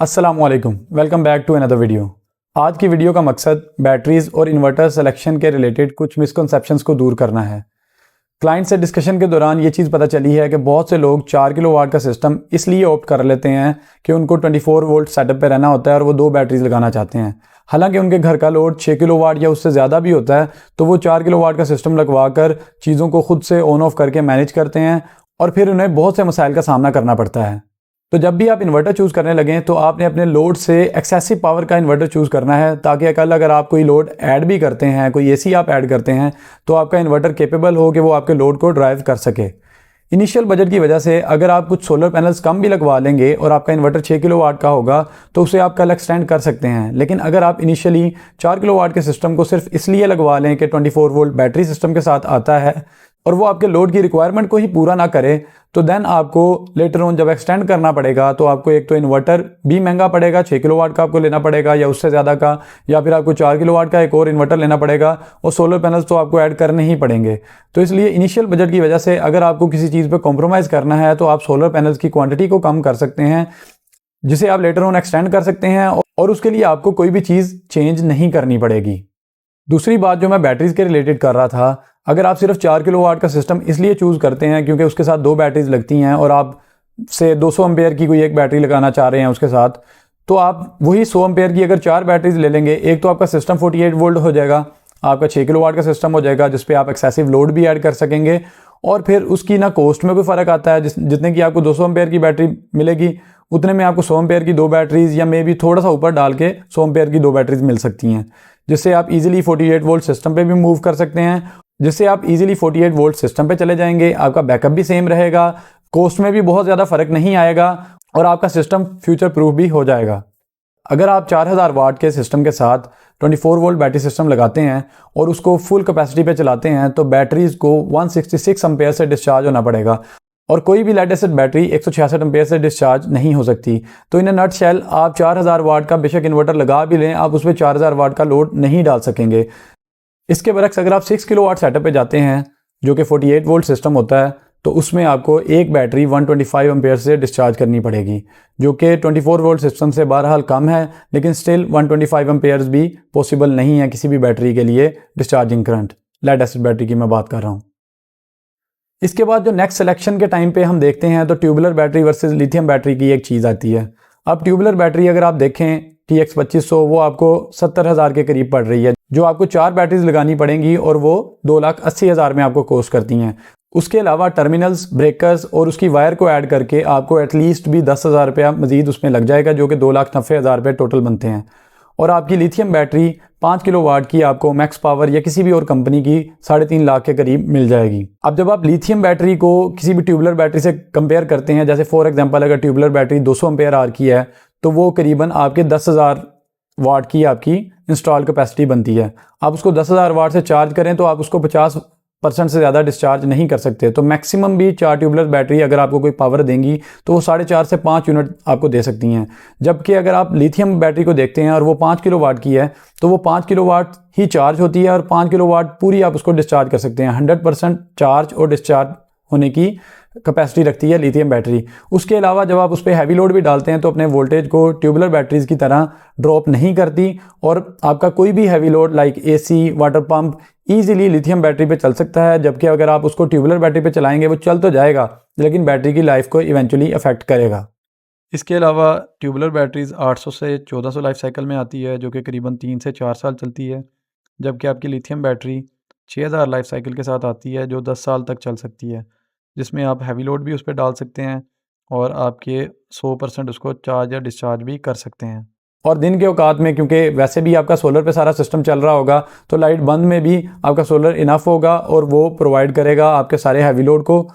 अस्सलामुअलैकुम, welcome back to another video. आज की वीडियो का मकसद बैटरीज और इन्वर्टर सिलेक्शन के रिलेटेड कुछ मिसकंसेप्शंस को दूर करना है। क्लाइंट से डिस्कशन के दौरान ये चीज़ पता चली है कि बहुत से लोग 4 किलोवाट का सिस्टम इसलिए ऑप्ट कर लेते हैं कि उनको 24 वोल्ट सेटअप पे रहना होता है और वो 2 बैटरीज लगाना चाहते हैं। हालांकि उनके घर का लोड 6 किलोवाट या उससे ज़्यादा भी होता है, तो वो 4 किलोवाट का सिस्टम लगवा कर चीज़ों को खुद से ऑन ऑफ करके मैनेज करते हैं और फिर उन्हें बहुत से मसाइल का सामना करना पड़ता है। तो जब भी आप इन्वर्टर चूज़ करने लगें तो आपने अपने लोड से एक्सेसिव पावर का इन्वर्टर चूज़ करना है, ताकि कल अगर आप कोई लोड ऐड भी करते हैं, कोई एसी आप ऐड करते हैं, तो आपका इन्वर्टर कैपेबल हो कि वो आपके लोड को ड्राइव कर सके। इनिशियल बजट की वजह से अगर आप कुछ सोलर पैनल्स कम भी लगवा लेंगे और आपका इन्वर्टर 6 किलोवाट का होगा तो उसे आप कल एक्सटेंड कर सकते हैं। लेकिन अगर आप इनिशियली 4 किलोवाट के सिस्टम को सिर्फ इसलिए लगवा लें कि 24 वोल्ट बैटरी सिस्टम के साथ आता है और वो आपके लोड की रिक्वायरमेंट को ही पूरा ना करे, तो देन आपको लेटर ऑन जब एक्सटेंड करना पड़ेगा तो आपको एक तो इन्वर्टर भी महंगा पड़ेगा, 6 किलोवाट का आपको लेना पड़ेगा या उससे ज़्यादा का, या फिर आपको 4 किलोवाट का एक और इन्वर्टर लेना पड़ेगा और सोलर पैनल्स तो आपको ऐड करने ही पड़ेंगे। तो इसलिए इनिशियल बजट की वजह से अगर आपको किसी चीज़ पर कॉम्प्रोमाइज़ करना है तो आप सोलर पैनल्स की क्वान्टिटी को कम कर सकते हैं, जिसे आप लेटर ऑन एक्सटेंड कर सकते हैं और उसके लिए आपको कोई भी चीज़ चेंज नहीं करनी पड़ेगी। दूसरी बात जो मैं बैटरीज़ के रिलेटेड कर रहा था, अगर आप सिर्फ 4 किलोवाट का सिस्टम इसलिए चूज़ करते हैं क्योंकि उसके साथ 2 बैटरीज लगती हैं और आप से 200 एम्पेयर की कोई एक बैटरी लगाना चाह रहे हैं उसके साथ, तो आप वही 100 एम्पेयर की अगर 4 बैटरीज ले लेंगे, एक तो आपका सिस्टम 48 वोल्ट हो जाएगा, आपका 6 किलोवाट का सिस्टम हो जाएगा जिस पे आप एक्सेसिव लोड भी ऐड कर सकेंगे और फिर उसकी ना कॉस्ट में कोई फ़र्क आता है। जितने की आपको 200 एम्पेयर की बैटरी मिलेगी उतने में आपको 100 एम्पेयर की 2 बैटरीज या मे भी थोड़ा सा ऊपर डाल के 100 एम्पेयर की 2 बैटरीज मिल सकती हैं, जिससे आप इजीली 48 वोल्ट सिस्टम पे भी मूव कर सकते हैं। जिससे आप इजीली 48 वोल्ट सिस्टम पे चले जाएंगे, आपका बैकअप भी सेम रहेगा, कॉस्ट में भी बहुत ज़्यादा फ़र्क नहीं आएगा और आपका सिस्टम फ्यूचर प्रूफ भी हो जाएगा। अगर आप 4000 वाट के सिस्टम के साथ 24 वोल्ट बैटरी सिस्टम लगाते हैं और उसको फुल कैपेसिटी पे चलाते हैं तो बैटरीज़ को 166 एम्पेयर से डिस्चार्ज होना पड़ेगा और कोई भी लेड एसिड बैटरी 166 एम्पेयर से डिस्चार्ज नहीं हो सकती। तो इन नट शेल आप 4000 वाट का बेशक इन्वर्टर लगा भी लें, आप उसमें 4000 वाट का लोड नहीं डाल सकेंगे। इसके बरक्स अगर आप 6 किलोवाट सेटअप पे जाते हैं जो कि 48 वोल्ट सिस्टम होता है, तो उसमें आपको एक बैटरी 125 एम्पेयर से डिस्चार्ज करनी पड़ेगी, जो कि 24 वोल्ट सिस्टम से बहरहाल कम है, लेकिन स्टिल 125 एम्पेयर्स भी पॉसिबल नहीं है किसी भी बैटरी के लिए discharging current. Lead acid battery की मैं बात कर रहा हूँ। इसके बाद जो नेक्स्ट सिलेक्शन के टाइम पे हम देखते हैं तो tubular battery versus lithium battery की एक चीज़ आती है। अब ट्यूबुलर बैटरी अगर आप देखें TX 2500 वो आपको 70,000 के करीब पड़ रही है, जो आपको 4 बैटरीज लगानी पड़ेंगी और वो 2,80,000 में आपको कॉस्ट करती हैं। उसके अलावा टर्मिनल्स, ब्रेकर्स और उसकी वायर को ऐड करके आपको एटलीस्ट भी 10,000 रुपया मजीद उसमें लग जाएगा, जो कि 2,90,000 रुपये टोटल बनते हैं। और आपकी लिथियम बैटरी 5 किलोवाट की आपको मैक्स पावर या किसी भी और कंपनी की 3.5 लाख के करीब मिल जाएगी। अब जब आप लिथियम बैटरी को किसी भी ट्यूबुलर बैटरी से कंपेयर करते हैं, जैसे फॉर एग्जांपल अगर ट्यूबुलर बैटरी 200 एम्पेयर आवर की है तो वो करीबन आपके 10,000 वाट की आपकी इंस्टॉल कैपेसिटी बनती है। आप उसको 10,000 वाट से चार्ज करें तो आप उसको 50% से ज़्यादा डिस्चार्ज नहीं कर सकते। तो मैक्सिमम भी 4 ट्यूबुलर बैटरी अगर आपको कोई पावर देंगी तो वो 4.5 से 5 यूनिट आपको दे सकती हैं। जबकि अगर आप लिथियम बैटरी को देखते हैं और वो 5 किलोवाट की है तो वो 5 किलोवाट ही चार्ज होती है और 5 किलोवाट पूरी आप उसको डिस्चार्ज कर सकते हैं। 100% चार्ज और डिस्चार्ज होने की कैपेसिटी रखती है लिथियम बैटरी। उसके अलावा जब आप उस पर हैवी लोड भी डालते हैं तो अपने वोल्टेज को ट्यूबुलर बैटरीज की तरह ड्रॉप नहीं करती और आपका कोई भी heavy load like AC, water pump easily lithium battery पे चल सकता है। जबकि अगर आप उसको ट्यूबुलर बैटरी पे चलाएंगे वो चल तो जाएगा लेकिन बैटरी की लाइफ को इवेंचुअली अफेक्ट करेगा। इसके अलावा ट्यूबुलर बैटरीज 800 से 1400 लाइफ साइकिल में आती है, जो कि करीबन 3 से 4 साल चलती है। जबकि आपकी लिथियम बैटरी 6000 लाइफ साइकिल के साथ आती है, जो 10 साल तक चल सकती है, जिसमें आप हैवी लोड भी उस पर डाल सकते हैं और आपके 100% उसको चार्ज या डिस्चार्ज भी कर सकते हैं। और दिन के औकात में क्योंकि वैसे भी आपका सोलर पे सारा सिस्टम चल रहा होगा तो लाइट बंद में भी आपका सोलर इनफ होगा और वो प्रोवाइड करेगा आपके सारे हैवी लोड को।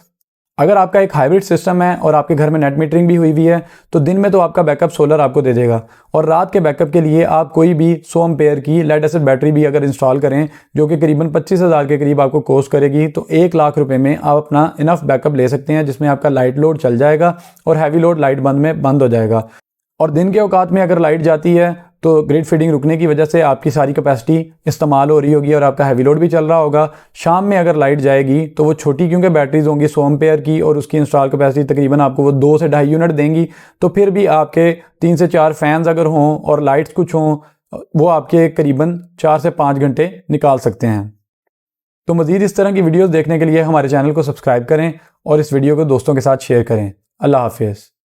अगर आपका एक हाइब्रिड सिस्टम है और आपके घर में नेट मीटरिंग भी हुई है तो दिन में तो आपका बैकअप सोलर आपको दे देगा और रात के बैकअप के लिए आप कोई भी 100 एम्पेयर की लेड एसिड बैटरी भी अगर इंस्टॉल करें, जो कि करीबन 25,000 के करीब आपको कॉस्ट करेगी, तो 1 लाख रुपए में आप अपना इनफ बैकअप ले सकते हैं, जिसमें आपका लाइट लोड चल जाएगा और हैवी लोड लाइट बंद में बंद हो जाएगा। और दिन के औकात में अगर लाइट जाती है तो ग्रिड फीडिंग रुकने की वजह से आपकी सारी कैपेसिटी इस्तेमाल हो रही होगी और आपका हैवी लोड भी चल रहा होगा। शाम में अगर लाइट जाएगी तो वो छोटी क्योंकि बैटरीज होंगी 100 एम्पेयर की और उसकी इंस्टॉल कैपेसिटी तकरीबन आपको वो 2 से 2.5 यूनिट देंगी। तो फिर भी आपके 3 से 4 फैंस अगर हों और लाइट्स कुछ हों, वो आपके करीबन 4 से 5 घंटे निकाल सकते हैं। तो मज़ीद इस तरह की वीडियोस देखने के लिए हमारे चैनल को सब्सक्राइब करें और इस वीडियो को दोस्तों के साथ शेयर करें। अल्लाह हाफिज़।